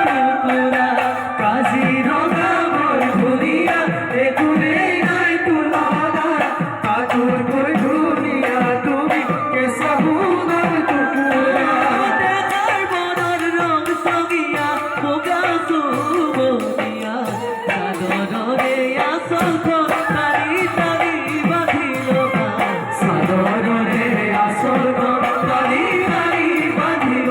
টুকুরা কাজিরঙা মোর ভুলিয়া একুনে নাই তুলনা কাতুর কই দুনিয়া তুমি কেসা হুনার টুকুরা দেখার বদর রং সঙ্গিয়া বোগা সুবনিয়া সাদরে আসল ঘর তারি তারি বাঁধিল সাদরে আসল ঘর তারি তারি বাঁধিল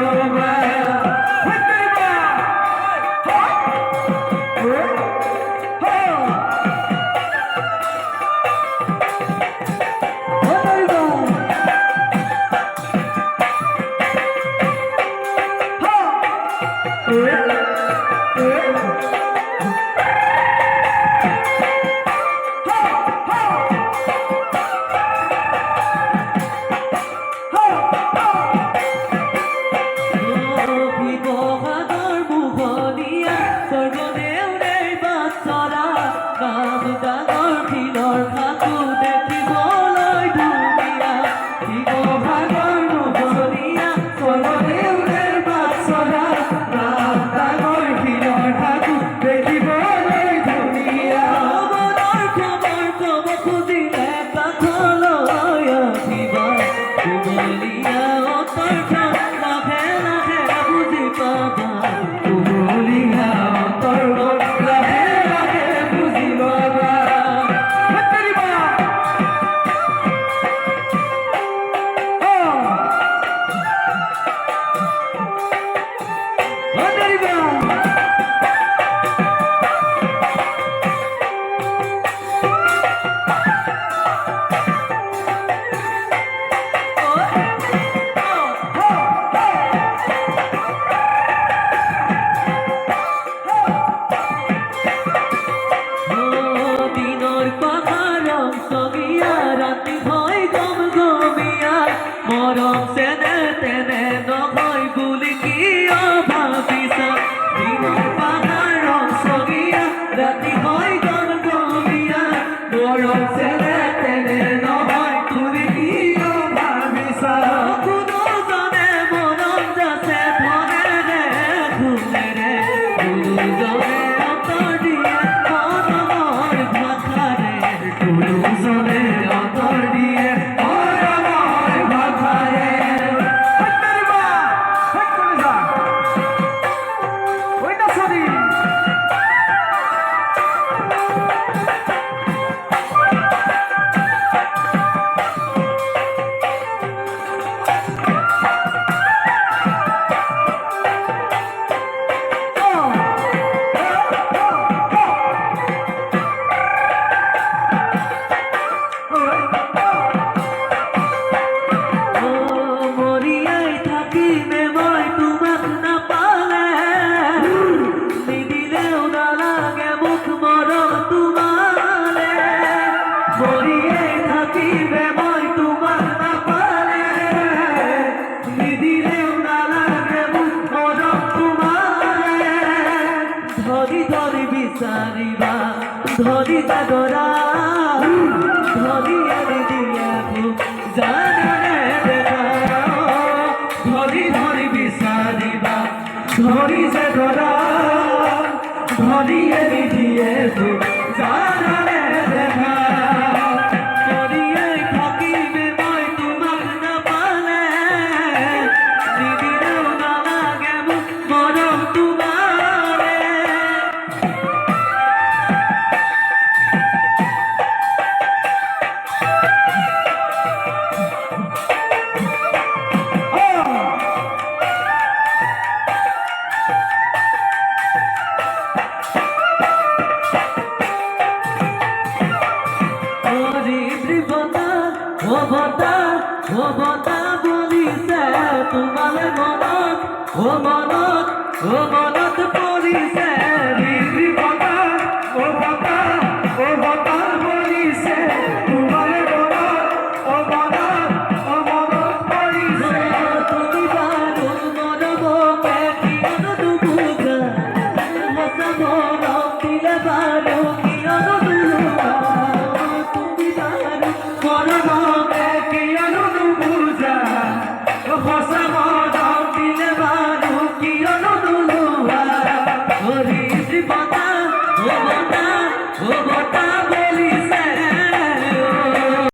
মরম সেনে তেনে নহয় বুলি কিয় ভাবিছা দিনৰ পাহাৰৰ ছগিয়া ৰাতি হয় গম গমিয়া মৰম সেনে তেনে নহয় বুলি কিয় ভাবিছা কোনো জনে মৰম যাছে ধনেৰে ঘুমেৰে কোনো জনে অন্তৰ দিয়ে মনৰ ভাষাৰে কোনো জনে অন্তৰ দিয়ে বিচাৰিবা ধৰি জাগৰা ধৰি আনি দিয়া জাননে দেখা ধৰি ধৰি বিচাৰিবা ধৰি জাগৰা ধৰি আনি দিয়ে জাননে দেখা ধৰিয়াই থাকিবে মই তোমাক নাপালে নিদিলেও নালাগে মোক মৰম তোমাৰে বতা বলিছে তোমালে মনত মনত পৰিছে